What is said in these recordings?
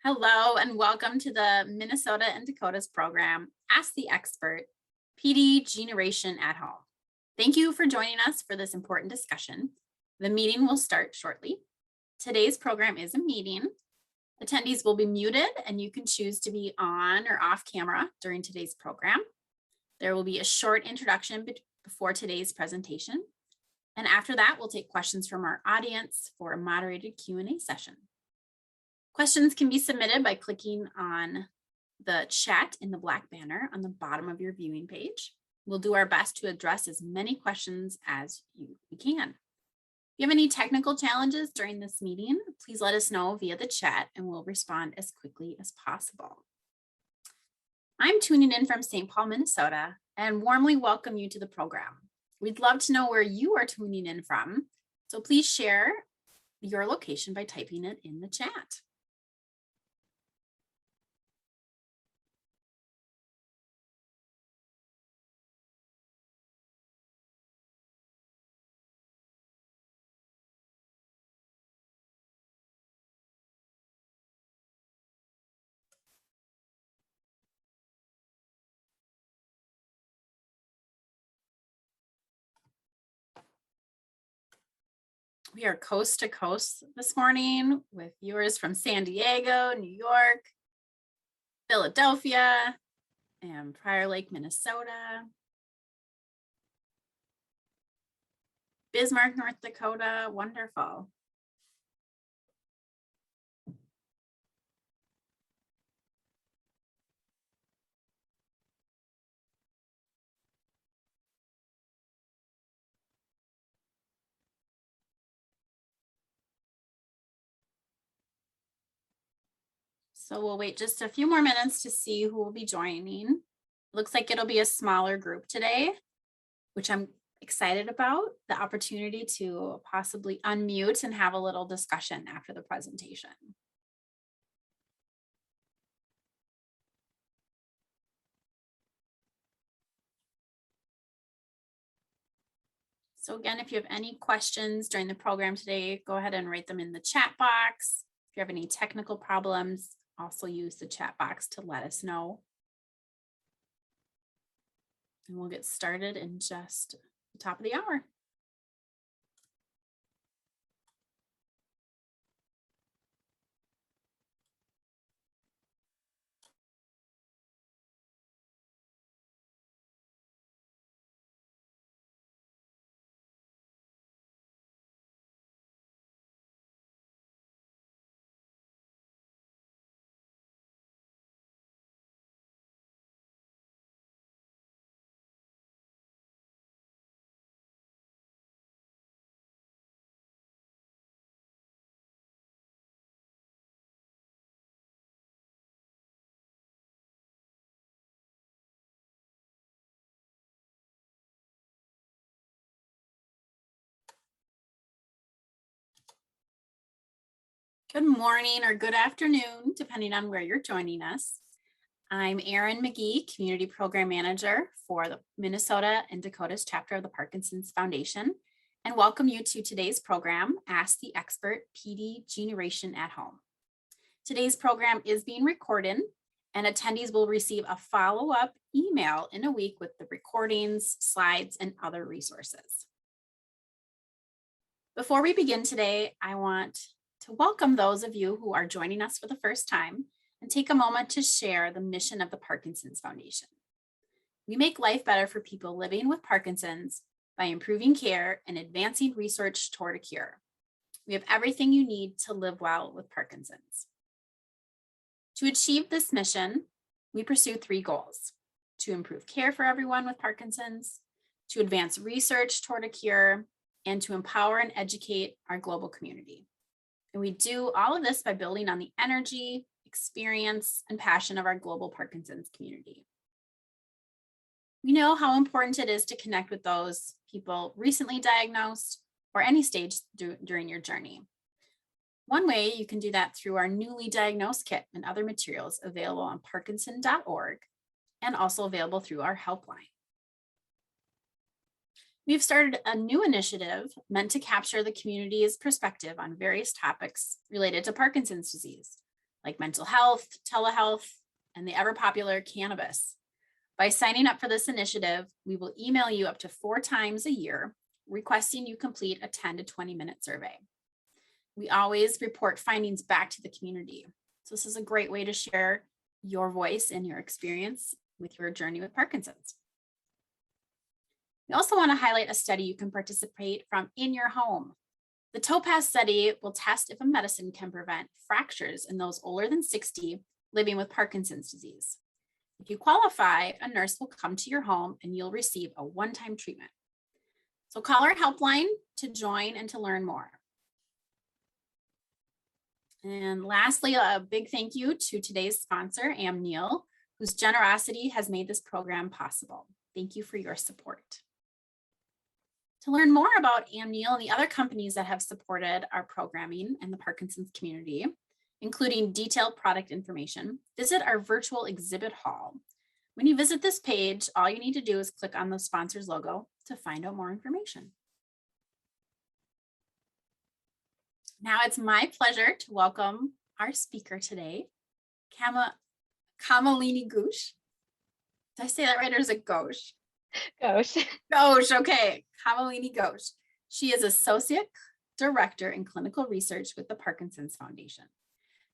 Hello and welcome to the Minnesota and Dakota's program, Ask the Expert, PDGENEration at Home. Thank you for joining us for this important discussion. The meeting will start shortly. Today's program is a meeting. Attendees will be muted and you can choose to be on or off camera during today's program. There will be a short introduction before today's presentation. And after that, we'll take questions from our audience for a moderated Q&A session. Questions can be submitted by clicking on the chat in the black banner on the bottom of your viewing page. We'll do our best to address as many questions as we can. If you have any technical challenges during this meeting, please let us know via the chat and we'll respond as quickly as possible. I'm tuning in from St. Paul, Minnesota, and warmly welcome you to the program. We'd love to know where you are tuning in from, so please share your location by typing it in the chat. We are coast to coast this morning with viewers from San Diego, New York, Philadelphia, and Prior Lake, Minnesota, Bismarck, North Dakota. Wonderful. So we'll wait just a few more minutes to see who will be joining. Looks like it'll be a smaller group today, which I'm excited about, the opportunity to possibly unmute and have a little discussion after the presentation. So again, if you have any questions during the program today, go ahead and write them in the chat box. If you have any technical problems, also use the chat box to let us know. And we'll get started in just the top of the hour. Good morning or good afternoon, depending on where you're joining us. I'm Erin McGee, Community Program Manager for the Minnesota and Dakota's chapter of the Parkinson's Foundation, and welcome you to today's program, Ask the Expert, PDGENEration at Home. Today's program is being recorded, and attendees will receive a follow-up email in a week with the recordings, slides, and other resources. Before we begin today, I want to welcome those of you who are joining us for the first time and take a moment to share the mission of the Parkinson's Foundation. We make life better for people living with Parkinson's by improving care and advancing research toward a cure. We have everything you need to live well with Parkinson's. To achieve this mission, we pursue three goals: to improve care for everyone with Parkinson's, to advance research toward a cure, and to empower and educate our global community. And we do all of this by building on the energy, experience, and passion of our global Parkinson's community. We know how important it is to connect with those people recently diagnosed or any stage during your journey. One way you can do that through our newly diagnosed kit and other materials available on parkinson.org and also available through our helpline. We've started a new initiative meant to capture the community's perspective on various topics related to Parkinson's disease. like mental health, telehealth, and the ever popular cannabis. By signing up for this initiative, we will email you up to 4 times a year, requesting you complete a 10 to 20-minute survey. We always report findings back to the community. So this is a great way to share your voice and your experience with your journey with Parkinson's. We also want to highlight a study you can participate from in your home. The TOPAZ study will test if a medicine can prevent fractures in those older than 60 living with Parkinson's disease. If you qualify, a nurse will come to your home and you'll receive a one-time treatment. So call our helpline to join and to learn more. And lastly, a big thank you to today's sponsor, Amneal, whose generosity has made this program possible. Thank you for your support. To learn more about Amneal and the other companies that have supported our programming and the Parkinson's community, including detailed product information, visit our virtual exhibit hall. When you visit this page, all you need to do is click on the sponsor's logo to find out more information. Now it's my pleasure to welcome our speaker today, Kamalini Ghosh. Did I say that right, or is it Ghosh? Ghosh. Ghosh, okay. Kamalini Ghosh. She is Associate Director in Clinical Research with the Parkinson's Foundation.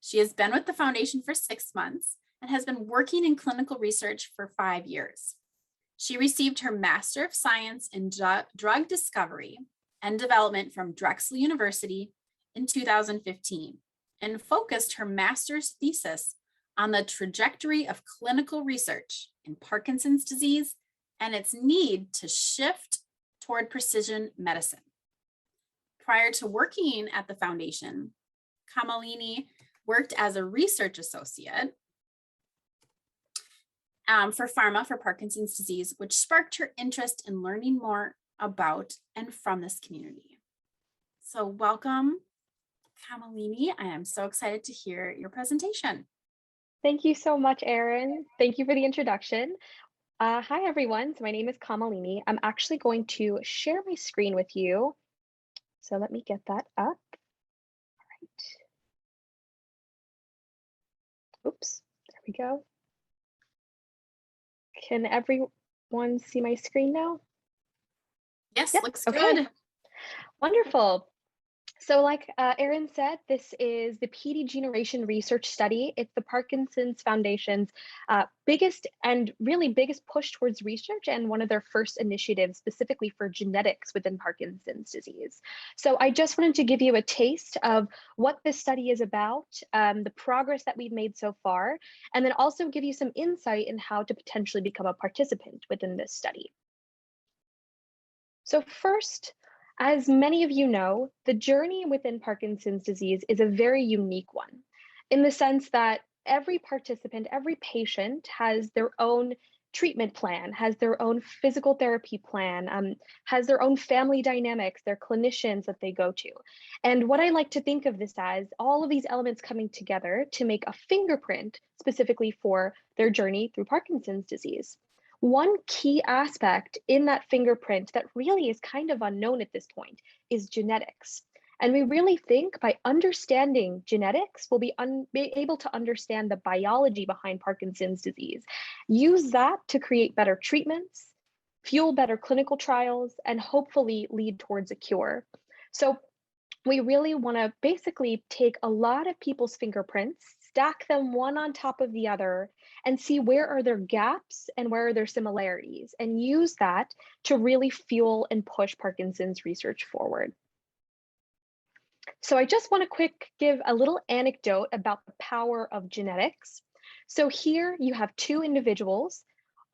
She has been with the foundation for 6 months and has been working in clinical research for 5 years. She received her Master of Science in Drug Discovery and Development from Drexel University in 2015 and focused her master's thesis on the trajectory of clinical research in Parkinson's disease and its need to shift toward precision medicine. Prior to working at the foundation, Kamalini worked as a research associate for pharma for Parkinson's disease, which sparked her interest in learning more about and from this community. So welcome, Kamalini. I am so excited to hear your presentation. Thank you so much, Erin. Thank you for the introduction. Hi, everyone. So my name is Kamalini. I'm actually going to share my screen with you. So let me get that up. All right. Oops, there we go. Can everyone see my screen now? Yes, Yep. looks Okay. good. Wonderful. So like Erin said, this is the PDGENEration research study. It's the Parkinson's Foundation's biggest push towards research and one of their first initiatives specifically for genetics within Parkinson's disease. So I just wanted to give you a taste of what this study is about, the progress that we've made so far, and then also give you some insight in how to potentially become a participant within this study. So first, as many of you know, the journey within Parkinson's disease is a very unique one in the sense that every participant, every patient has their own treatment plan, has their own physical therapy plan, has their own family dynamics, their clinicians that they go to. And what I like to think of this as all of these elements coming together to make a fingerprint specifically for their journey through Parkinson's disease. One key aspect in that fingerprint that really is kind of unknown at this point is genetics. And we really think by understanding genetics, we'll be able to understand the biology behind Parkinson's disease, use that to create better treatments, fuel better clinical trials, and hopefully lead towards a cure. So we really want to basically take a lot of people's fingerprints, stack them one on top of the other, and see where are their gaps and where are their similarities, and use that to really fuel and push Parkinson's research forward. So I just want to give a little anecdote about the power of genetics. So here you have 2 individuals.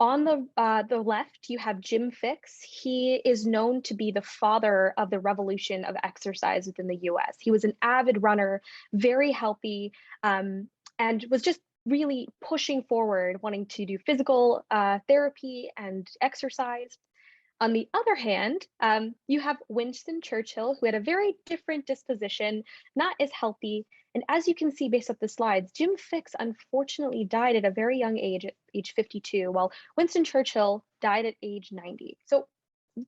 On the left, you have Jim Fixx. He is known to be the father of the revolution of exercise within the US. He was an avid runner, very healthy, and was just really pushing forward, wanting to do physical therapy and exercise. On the other hand, you have Winston Churchill, who had a very different disposition, not as healthy. And as you can see based off the slides, Jim Fixx unfortunately died at a very young age, at age 52, while Winston Churchill died at age 90. So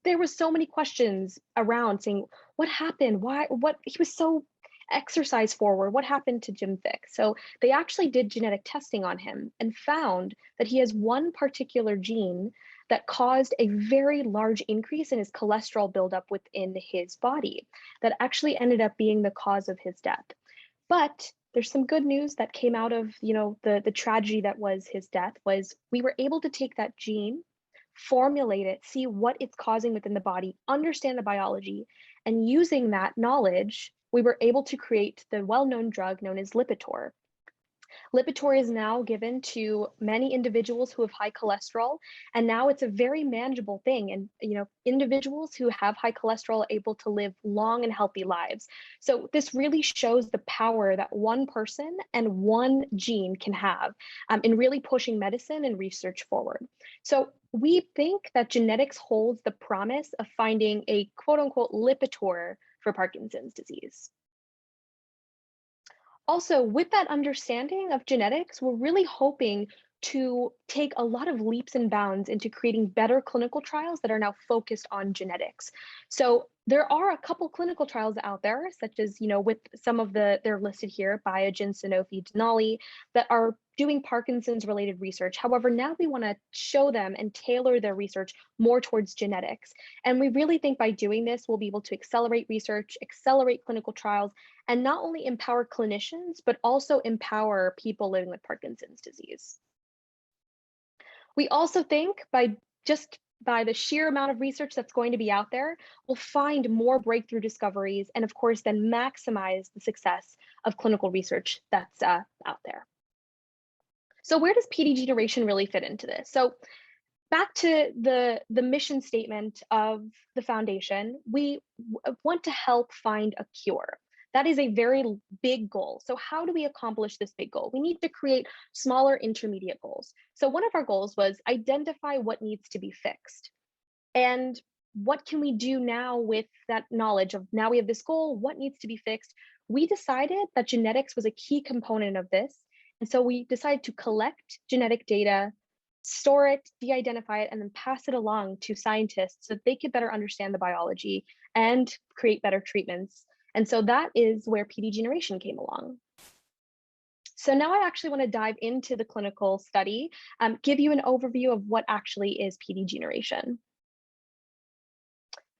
there were so many questions around saying, what happened? Why? What? He was so exercise forward, what happened to Jim Thick? So they actually did genetic testing on him and found that he has one particular gene that caused a very large increase in his cholesterol buildup within his body that actually ended up being the cause of his death. But there's some good news that came out of, the tragedy that was his death. Was we were able to take that gene, formulate it, see what it's causing within the body, understand the biology, and using that knowledge, we were able to create the well-known drug known as Lipitor. Lipitor is now given to many individuals who have high cholesterol, and now it's a very manageable thing. And individuals who have high cholesterol are able to live long and healthy lives. So this really shows the power that one person and one gene can have in really pushing medicine and research forward. So we think that genetics holds the promise of finding a quote unquote Lipitor for Parkinson's disease. Also, with that understanding of genetics, we're really hoping to take a lot of leaps and bounds into creating better clinical trials that are now focused on genetics. So there are a couple clinical trials out there, such as, with some of they're listed here, Biogen, Sanofi, Denali, that are doing Parkinson's related research. However, now we want to show them and tailor their research more towards genetics. And we really think by doing this, we'll be able to accelerate research, accelerate clinical trials, and not only empower clinicians, but also empower people living with Parkinson's disease. We also think by the sheer amount of research that's going to be out there, we'll find more breakthrough discoveries and of course then maximize the success of clinical research that's out there. So where does PDGENEration really fit into this? So back to the mission statement of the foundation, we want to help find a cure. That is a very big goal. So how do we accomplish this big goal? We need to create smaller intermediate goals. So one of our goals was identify what needs to be fixed. And what can we do now with that knowledge of now we have this goal, what needs to be fixed? We decided that genetics was a key component of this. And so we decided to collect genetic data, store it, de-identify it, and then pass it along to scientists so that they could better understand the biology and create better treatments. And so that is where PDGENEration came along. So now I actually want to dive into the clinical study, give you an overview of what actually is PDGENEration.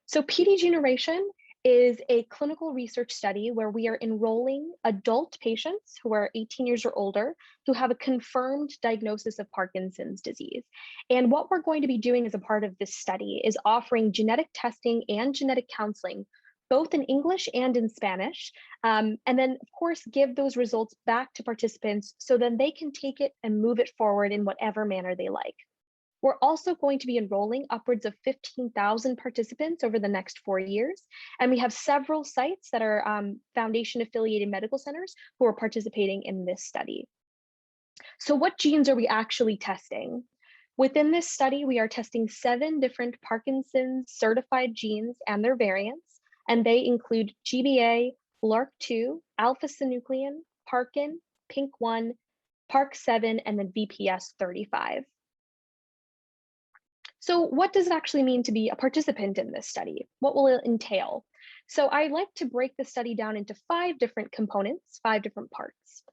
So PDGENEration is a clinical research study where we are enrolling adult patients who are 18 years or older who have a confirmed diagnosis of Parkinson's disease. And what we're going to be doing as a part of this study is offering genetic testing and genetic counseling both in English and in Spanish, and then of course give those results back to participants so then they can take it and move it forward in whatever manner they like. We're also going to be enrolling upwards of 15,000 participants over the next 4 years, and we have several sites that are foundation affiliated medical centers who are participating in this study. So what genes are we actually testing? Within this study, we are testing 7 different Parkinson's certified genes and their variants, and they include GBA, LRRK2, alpha-synuclein, Parkin, PINK1, PARK7, and then VPS35. So what does it actually mean to be a participant in this study? What will it entail? So I like to break the study down into 5 different components, 5 different parts.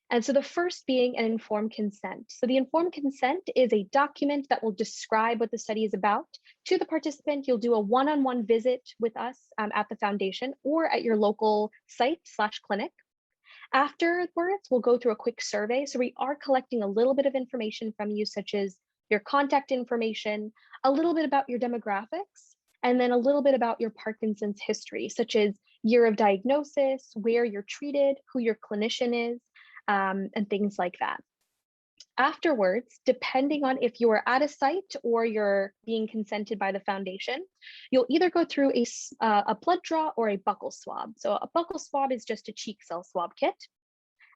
And so the first being an informed consent. So the informed consent is a document that will describe what the study is about. To the participant, you'll do a one-on-one visit with us at the foundation or at your local site/clinic. Afterwards, we'll go through a quick survey. So we are collecting a little bit of information from you, such as your contact information, a little bit about your demographics, and then a little bit about your Parkinson's history, such as year of diagnosis, where you're treated, who your clinician is, and things like that. Afterwards, depending on if you are at a site or you're being consented by the foundation, you'll either go through a blood draw or a buccal swab. So a buccal swab is just a cheek cell swab kit.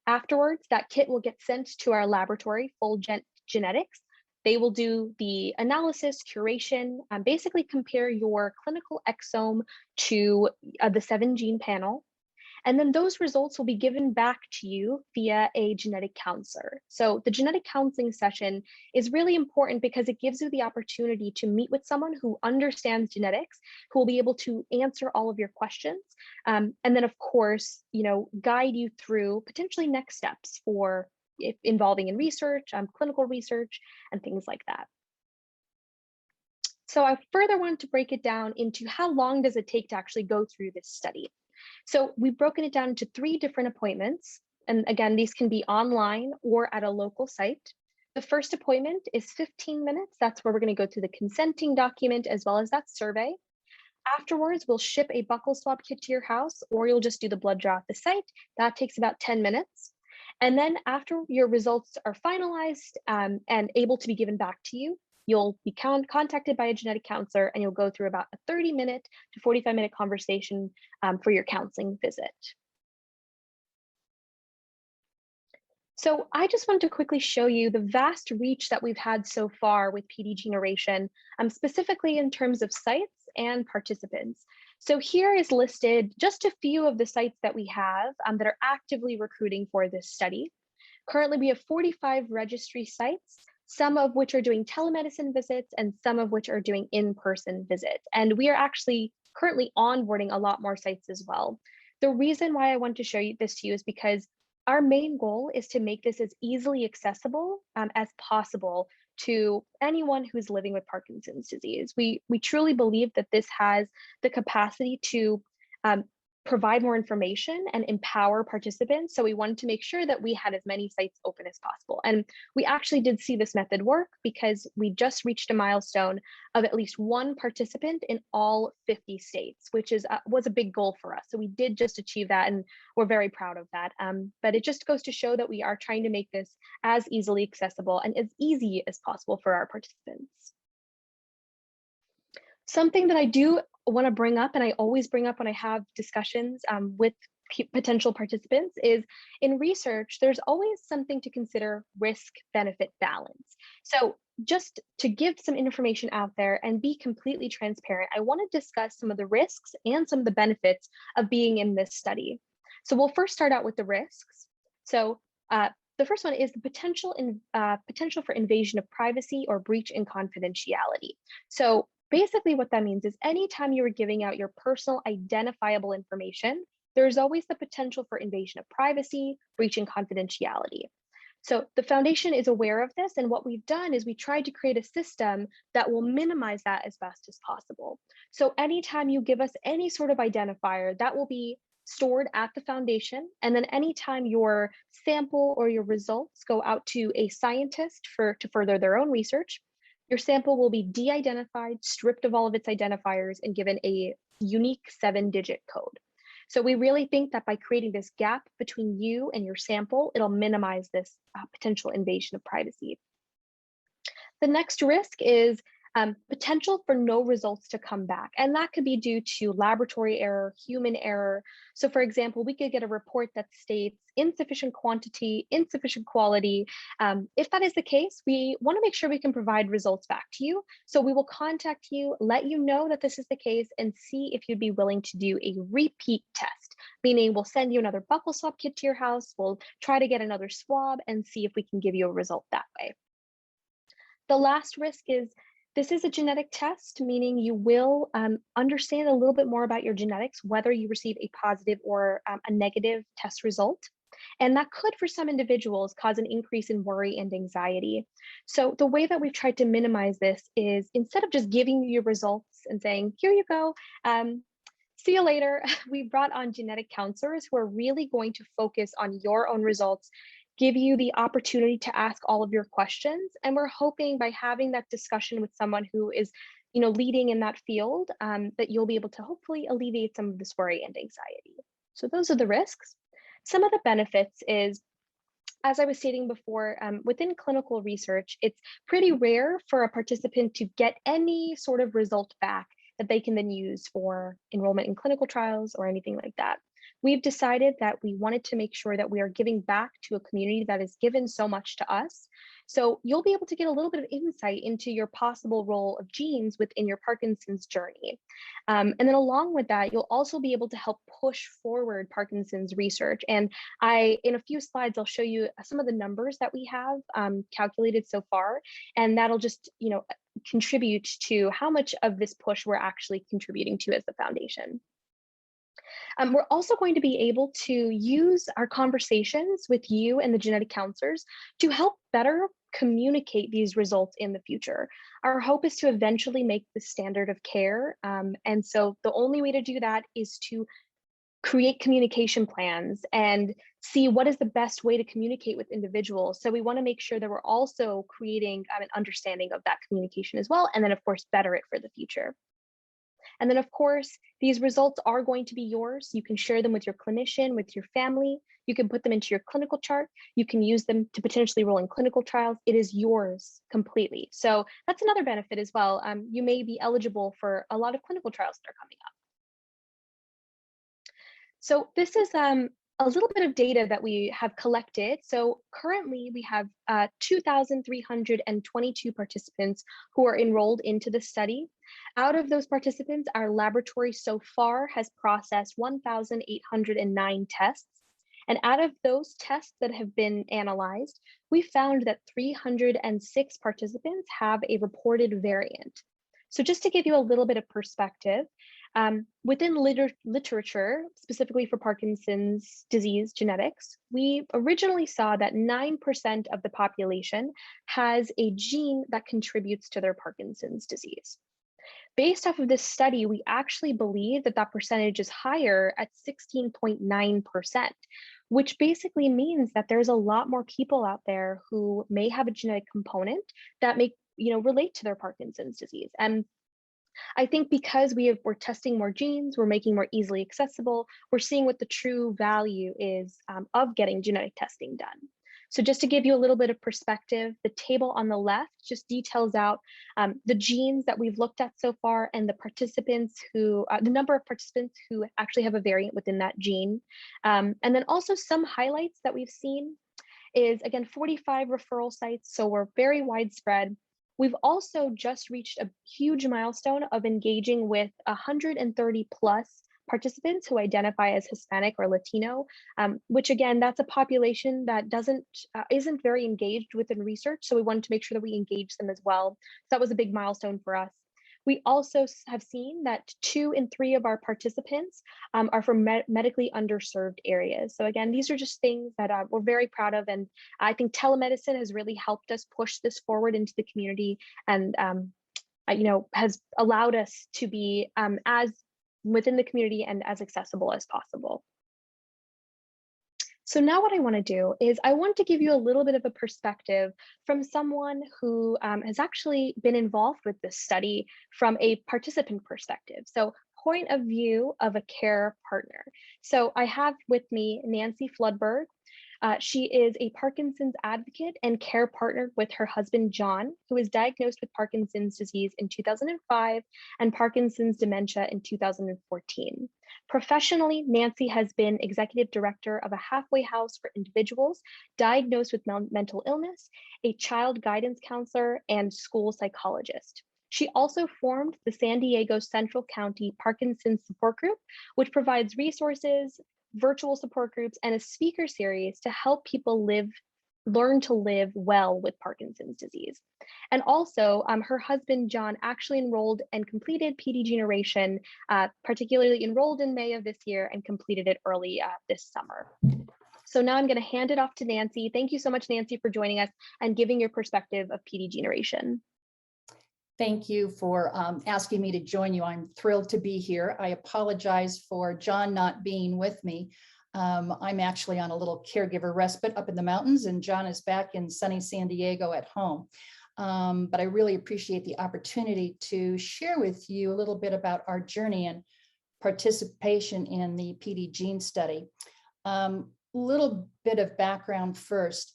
Afterwards, that kit will get sent to our laboratory, Fulgent Genetics. They will do the analysis, curation, basically compare your clinical exome to the 7 gene panel. And then those results will be given back to you via a genetic counselor. So the genetic counseling session is really important because it gives you the opportunity to meet with someone who understands genetics, who will be able to answer all of your questions. And then of course, guide you through potentially next steps for if involving in research, clinical research, and things like that. So I further want to break it down into how long does it take to actually go through this study. So we've broken it down into 3 different appointments. And again, these can be online or at a local site. The first appointment is 15 minutes. That's where we're going to go through the consenting document as well as that survey. Afterwards, we'll ship a buccal swab kit to your house, or you'll just do the blood draw at the site. That takes about 10 minutes. And then after your results are finalized and able to be given back to you, you'll be contacted by a genetic counselor, and you'll go through about a 30-minute to 45-minute conversation for your counseling visit. So I just wanted to quickly show you the vast reach that we've had so far with PDGENEration, specifically in terms of sites and participants. So here is listed just a few of the sites that we have that are actively recruiting for this study. Currently, we have 45 registry sites, some of which are doing telemedicine visits and some of which are doing in-person visits. And we are actually currently onboarding a lot more sites as well. The reason why I want to show you this to you is because our main goal is to make this as easily accessible as possible to anyone who's living with Parkinson's disease. We truly believe that this has the capacity to provide more information and empower participants. So we wanted to make sure that we had as many sites open as possible. And we actually did see this method work because we just reached a milestone of at least 1 participant in all 50 states, which was a big goal for us. So we did just achieve that, and we're very proud of that. But it just goes to show that we are trying to make this as easily accessible and as easy as possible for our participants. Something that I do want to bring up, and I always bring up when I have discussions with potential participants, is in research, there's always something to consider risk-benefit balance. So just to give some information out there and be completely transparent, I want to discuss some of the risks and some of the benefits of being in this study. So we'll first start out with the risks. So the first one is the potential for invasion of privacy or breach in confidentiality. So basically what that means is anytime you are giving out your personal identifiable information, there's always the potential for invasion of privacy, breach in confidentiality. So the foundation is aware of this, and what we've done is we tried to create a system that will minimize that as best as possible. So anytime you give us any sort of identifier, that will be stored at the foundation, and then anytime your sample or your results go out to a scientist to further their own research, your sample will be de-identified, stripped of all of its identifiers, and given a unique 7-digit code. So we really think that by creating this gap between you and your sample, it'll minimize this potential invasion of privacy. The next risk is potential for no results to come back. And that could be due to laboratory error, human error. So for example, we could get a report that states insufficient quantity, insufficient quality. If that is the case, we want to make sure we can provide results back to you. So we will contact you, let you know that this is the case, and see if you'd be willing to do a repeat test, meaning we'll send you another buccal swab kit to your house, we'll try to get another swab and see if we can give you a result that way. The last risk is this is a genetic test, meaning you will understand a little bit more about your genetics, whether you receive a positive or a negative test result. And that could, for some individuals, cause an increase in worry and anxiety. So the way that we've tried to minimize this is instead of just giving you your results and saying, here you go, see you later, we brought on genetic counselors who are really going to focus on your own results, give you the opportunity to ask all of your questions. And we're hoping by having that discussion with someone who is, leading in that field, that you'll be able to hopefully alleviate some of this worry and anxiety. So those are the risks. Some of the benefits is, as I was stating before, within clinical research, it's pretty rare for a participant to get any sort of result back that they can then use for enrollment in clinical trials or anything like that. we've decided that we wanted to make sure that we are giving back to a community that has given so much to us. So you'll be able to get a little bit of insight into your possible role of genes within your Parkinson's journey. And then along with that, you'll also be able to help push forward Parkinson's research. And in a few slides, I'll show you some of the numbers that we have calculated so far, and that'll just, contribute to how much of this push we're actually contributing to as the foundation. We're also going to be able to use our conversations with you and the genetic counselors to help better communicate these results in the future. Our hope is to eventually make the standard of care. And so the only way to do that is to create communication plans and see what is the best way to communicate with individuals. So we want to make sure that we're also creating an understanding of that communication as well, and then of course, better it for the future. And then of course, these results are going to be yours. You can share them with your clinician, with your family. You can put them into your clinical chart. You can use them to potentially roll in clinical trials. It is yours completely. So that's another benefit as well. You may be eligible for a lot of clinical trials that are coming up. So this is a little bit of data that we have collected. So currently we have 2,322 participants who are enrolled into the study. Out of those participants, our laboratory so far has processed 1,809 tests. And out of those tests that have been analyzed, we found that 306 participants have a reported variant. So just to give you a little bit of perspective, within literature, specifically for Parkinson's disease genetics, we originally saw that 9% of the population has a gene that contributes to their Parkinson's disease. Based off of this study, we actually believe that that percentage is higher at 16.9%, which basically means that there's a lot more people out there who may have a genetic component that may, relate to their Parkinson's disease. And I think because we're testing more genes, we're making more easily accessible, we're seeing what the true value is of getting genetic testing done. So just to give you a little bit of perspective, the table on the left just details out the genes that we've looked at so far and the number of participants who actually have a variant within that gene. And then also some highlights that we've seen is, again, 45 referral sites, so we're very widespread. We've also just reached a huge milestone of engaging with 130 plus participants who identify as Hispanic or Latino, which again, that's a population that isn't very engaged within research. So we wanted to make sure that we engage them as well. So that was a big milestone for us. We also have seen that 2 in 3 of our participants are from medically underserved areas. So again, these are just things that we're very proud of. And I think telemedicine has really helped us push this forward into the community and, has allowed us to be as within the community and as accessible as possible. So now what I want to do is I want to give you a little bit of a perspective from someone who has actually been involved with this study from a participant perspective. So point of view of a care partner. So I have with me Nancy Floodberg. She is a Parkinson's advocate and care partner with her husband, John, who was diagnosed with Parkinson's disease in 2005 and Parkinson's dementia in 2014. Professionally, Nancy has been executive director of a halfway house for individuals diagnosed with mental illness, a child guidance counselor, and school psychologist. She also formed the San Diego Central County Parkinson's Support Group, which provides resources, virtual support groups, and a speaker series to help people learn to live well with Parkinson's disease. And also, her husband, John, actually enrolled and completed PDGENEration, particularly enrolled in May of this year and completed it early this summer. So now I'm going to hand it off to Nancy. Thank you so much, Nancy, for joining us and giving your perspective of PDGENEration. Thank you for asking me to join you. I'm thrilled to be here. I apologize for John not being with me. I'm actually on a little caregiver respite up in the mountains, and John is back in sunny San Diego at home. But I really appreciate the opportunity to share with you a little bit about our journey and participation in the PDGene study. Little bit of background first.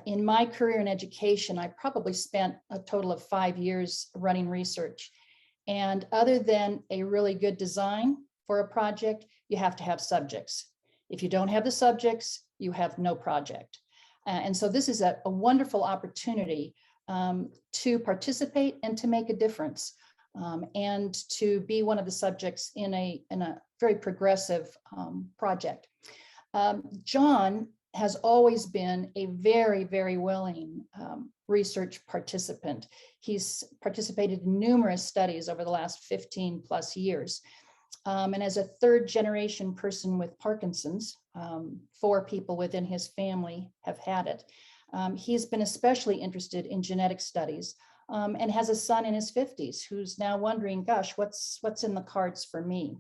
In my career in education, I probably spent a total of 5 years running research. And other than a really good design for a project, you have to have subjects. If you don't have the subjects, you have no project. And so this is a wonderful opportunity to participate and to make a difference, and to be one of the subjects in a very progressive project. John has always been a very, very willing research participant. He's participated in numerous studies over the last 15 plus years. And as a third generation person with Parkinson's, 4 people within his family have had it. He's been especially interested in genetic studies, and has a son in his 50s who's now wondering, gosh, what's in the cards for me?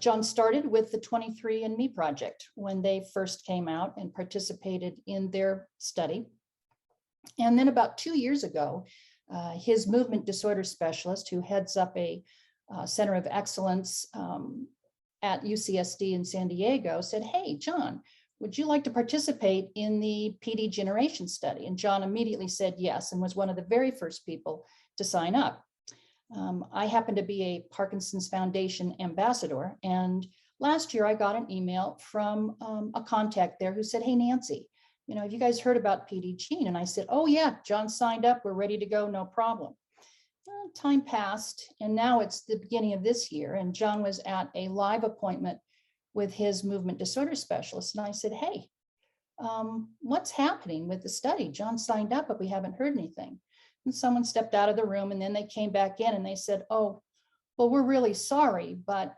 John started with the 23andMe project when they first came out and participated in their study. And then about 2 years ago, his movement disorder specialist, who heads up a Center of Excellence at UCSD in San Diego, said, hey, John, would you like to participate in the PDGENEration study? And John immediately said yes, and was one of the very first people to sign up. I happen to be a Parkinson's Foundation ambassador, and last year I got an email from a contact there who said, hey, Nancy, have you guys heard about PDGene? And I said, oh yeah, John signed up, we're ready to go, no problem. Time passed, and now it's the beginning of this year, and John was at a live appointment with his movement disorder specialist. And I said, hey, what's happening with the study? John signed up, but we haven't heard anything. And someone stepped out of the room, and then they came back in and they said, oh, well, we're really sorry, but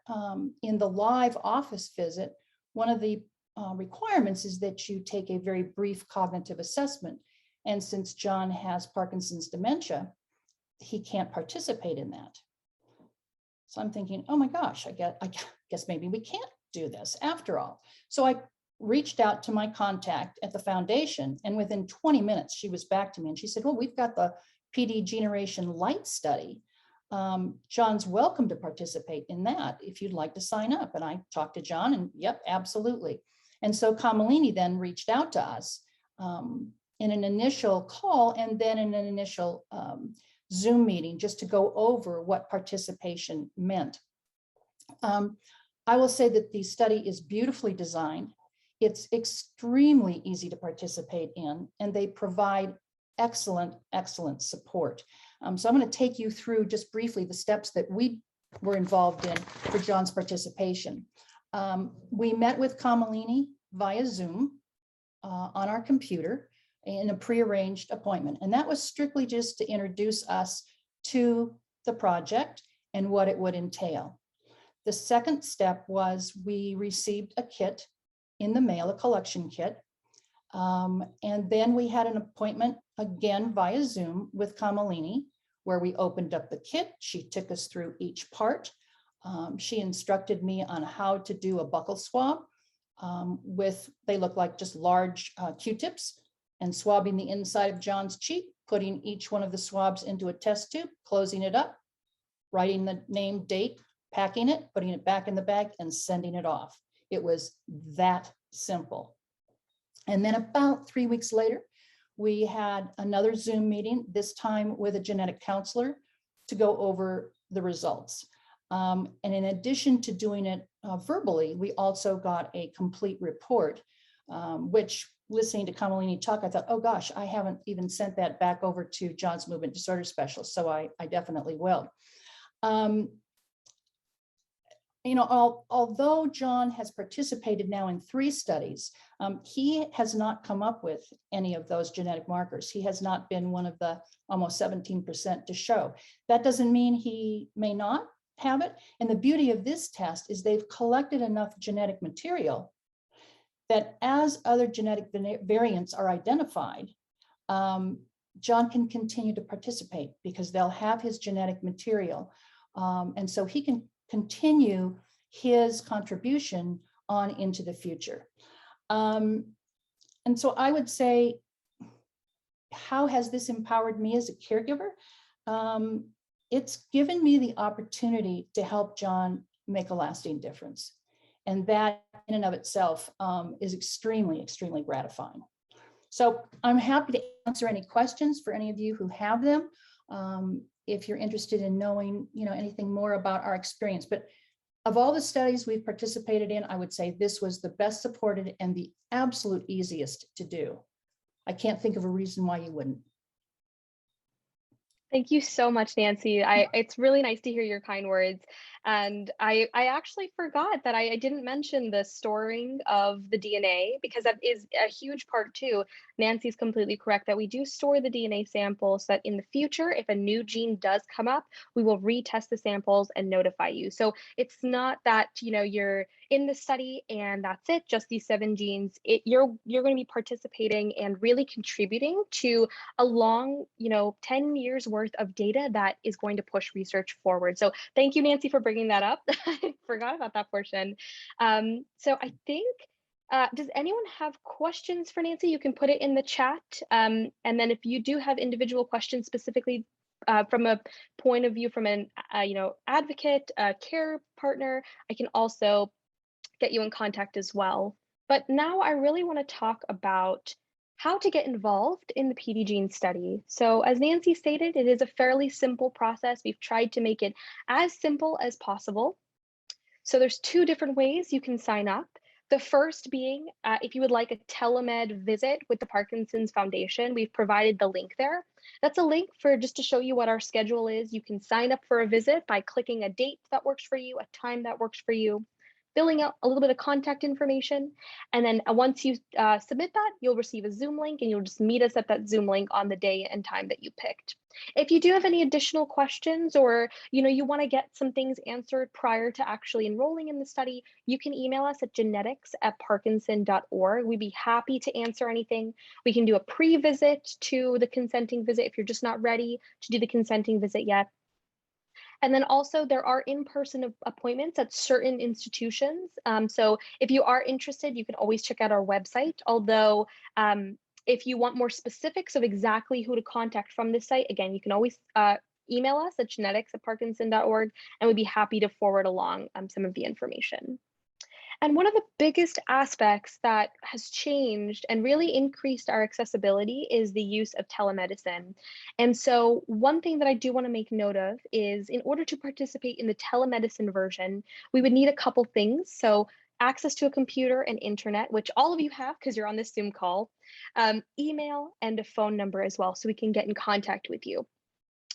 in the live office visit, one of the requirements is that you take a very brief cognitive assessment. And since John has Parkinson's dementia, he can't participate in that. So I'm thinking, oh my gosh, I guess maybe we can't do this after all. So I reached out to my contact at the foundation, and within 20 minutes, she was back to me and she said, well, we've got the PDGENEration Light study. John's welcome to participate in that if you'd like to sign up. And I talked to John, and yep, absolutely. And so Kamalini then reached out to us in an initial call, and then in an initial Zoom meeting, just to go over what participation meant. I will say that the study is beautifully designed. It's extremely easy to participate in, and they provide excellent, excellent support. So I'm going to take you through just briefly the steps that we were involved in for John's participation. We met with Kamalini via Zoom on our computer in a prearranged appointment. And that was strictly just to introduce us to the project and what it would entail. The second step was we received a kit in the mail, a collection kit. And then we had an appointment again via Zoom with Kamalini, where we opened up the kit. She took us through each part. She instructed me on how to do a buccal swab they look like just large Q-tips, and swabbing the inside of John's cheek, putting each one of the swabs into a test tube, closing it up, writing the name, date, packing it, putting it back in the bag, and sending it off. It was that simple. And then about 3 weeks later, we had another Zoom meeting, this time with a genetic counselor, to go over the results. And in addition to doing it verbally, we also got a complete report, which, listening to Kamalini talk, I thought, oh gosh, I haven't even sent that back over to John's movement disorder specialist, so I definitely will. Although John has participated now in 3 studies, he has not come up with any of those genetic markers. He has not been one of the almost 17% to show. That doesn't mean he may not have it. And the beauty of this test is they've collected enough genetic material that as other genetic variants are identified, John can continue to participate because they'll have his genetic material. And so he can continue his contribution on into the future. And so I would say, how has this empowered me as a caregiver? It's given me the opportunity to help John make a lasting difference. And that in and of itself is extremely, extremely gratifying. So I'm happy to answer any questions for any of you who have them. If you're interested in knowing, anything more about our experience, but Of all the studies we've participated in, I would say this was the best supported and the absolute easiest to do. I can't think of a reason why you wouldn't. Thank you so much, Nancy. It's really nice to hear your kind words. And I actually forgot that I didn't mention the storing of the DNA, because that is a huge part too. Nancy's completely correct that we do store the DNA samples, so that in the future, if a new gene does come up, we will retest the samples and notify you. So it's not that, you're in the study and that's it, just these 7 genes. You're going to be participating and really contributing to a long, 10 years worth of data that is going to push research forward. So thank you, Nancy, for bringing that up. I forgot about that portion. So I think, does anyone have questions for Nancy? You can put it in the chat. And then if you do have individual questions specifically from a point of view from an, advocate, care partner, I can also get you in contact as well. But now I really want to talk about how to get involved in the PDGene study. So as Nancy stated, it is a fairly simple process. We've tried to make it as simple as possible. So there's 2 different ways you can sign up. The first being, if you would like a telemed visit with the Parkinson's Foundation, we've provided the link there. That's a link for just to show you what our schedule is. You can sign up for a visit by clicking a date that works for you, a time that works for you, filling out a little bit of contact information. And then once you submit that, you'll receive a Zoom link and you'll just meet us at that Zoom link on the day and time that you picked. If you do have any additional questions, or you want to get some things answered prior to actually enrolling in the study, you can email us at genetics@parkinson.org. We'd be happy to answer anything. We can do a pre-visit to the consenting visit if you're just not ready to do the consenting visit yet. And then also there are in-person appointments at certain institutions. So if you are interested, you can always check out our website. Although if you want more specifics of exactly who to contact from this site, again, you can always email us at genetics@parkinson.org, and we'd be happy to forward along some of the information. And one of the biggest aspects that has changed and really increased our accessibility is the use of telemedicine. And so one thing that I do want to make note of is, in order to participate in the telemedicine version, we would need a couple things. So access to a computer and internet, which all of you have because you're on this Zoom call, email, and a phone number as well, so we can get in contact with you.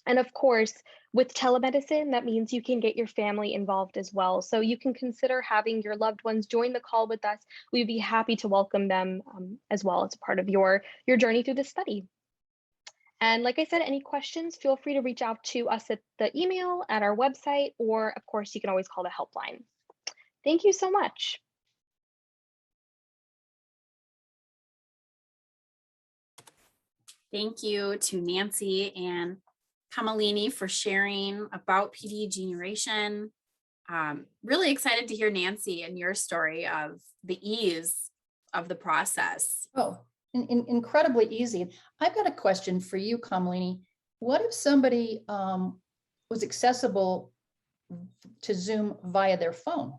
And of course, with telemedicine, that means you can get your family involved as well. So you can consider having your loved ones join the call with us. We'd be happy to welcome them as well as a part of your journey through the study. And like I said, any questions, feel free to reach out to us at the email, at our website, or of course, you can always call the helpline. Thank you so much. Thank you to Nancy and Kamalini for sharing about PDGENEration. Really excited to hear, Nancy, and your story of the ease of the process. Oh, incredibly easy. I've got a question for you, Kamalini. What if somebody was accessible to Zoom via their phone?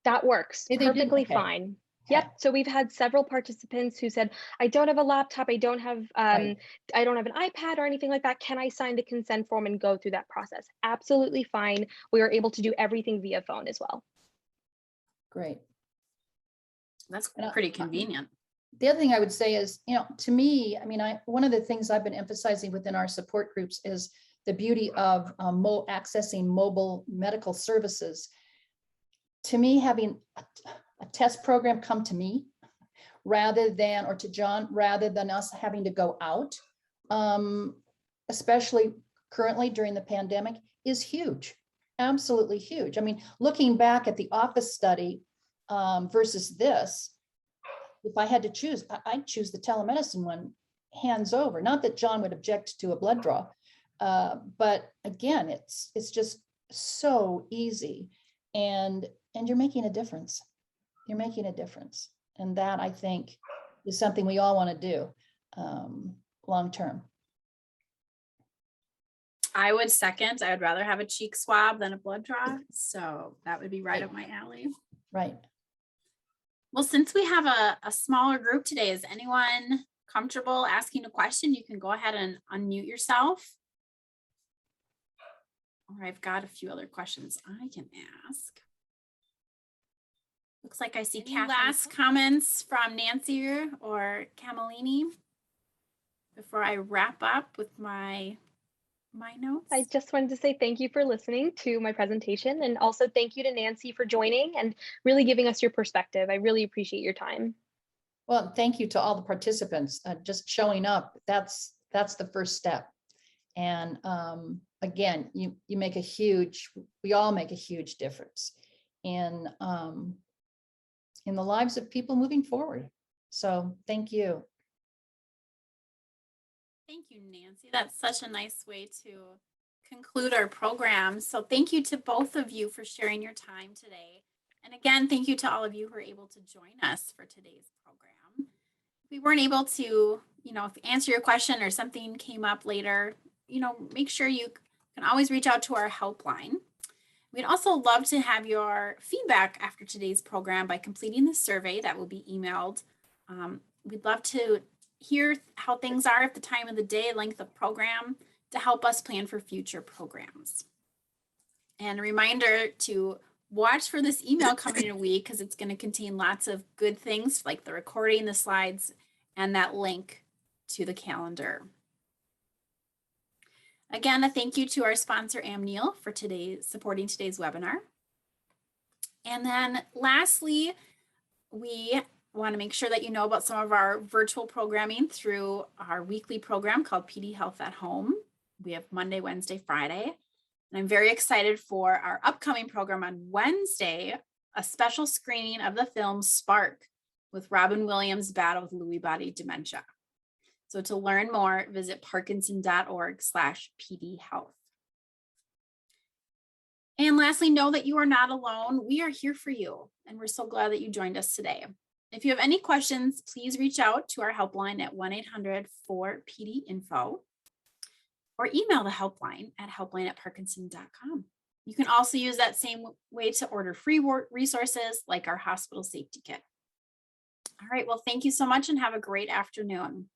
That works perfectly okay. fine. Yep. So we've had several participants who said, I don't have a laptop, I don't have an iPad or anything like that. Can I sign the consent form and go through that process? Absolutely fine. We are able to do everything via phone as well. Great. That's pretty convenient. The other thing I would say is, to me, one of the things I've been emphasizing within our support groups is the beauty of accessing mobile medical services. To me, having a test program come to me or to John, rather than us having to go out, especially currently during the pandemic, is huge, absolutely huge. Looking back at the office study versus this, if I had to choose, I'd choose the telemedicine one hands over. Not that John would object to a blood draw, but again, it's just so easy, and you're making a difference. You're making a difference. And that, I think, is something we all want to do long term. I would second. I would rather have a cheek swab than a blood draw. So that would be right up my alley. Right. Well, since we have a smaller group today, is anyone comfortable asking a question? You can go ahead and unmute yourself. Or I've got a few other questions I can ask. Looks like I see Any last comments from Nancy or Kamalini before I wrap up with my notes? I just wanted to say thank you for listening to my presentation, and also thank you to Nancy for joining and really giving us your perspective. I really appreciate your time. Well, thank you to all the participants. Just showing up, that's the first step. And again, you make a huge, we all make a huge difference in the lives of people moving forward. So thank you. Thank you, Nancy. That's such a nice way to conclude our program. So thank you to both of you for sharing your time today. And again, thank you to all of you who are able to join us for today's program. If we weren't able to, answer your question or something came up later, make sure you can always reach out to our helpline. We'd also love to have your feedback after today's program by completing the survey that will be emailed. We'd love to hear how things are at the time of the day, length of program, to help us plan for future programs. And a reminder to watch for this email coming in a week, because it's going to contain lots of good things like the recording, the slides, and that link to the calendar. Again, a thank you to our sponsor, Amneal, for supporting today's webinar. And then lastly, we want to make sure that you know about some of our virtual programming through our weekly program called PD Health at Home. We have Monday, Wednesday, Friday. And I'm very excited for our upcoming program on Wednesday, a special screening of the film Spark with Robin Williams' battle with Lewy body dementia. So to learn more, visit parkinson.org/pdhealth. And lastly, know that you are not alone. We are here for you, and we're so glad that you joined us today. If you have any questions, please reach out to our helpline at 1-800-4PD-INFO or email the helpline at helpline@parkinson.com. You can also use that same way to order free resources like our hospital safety kit. All right, well, thank you so much and have a great afternoon.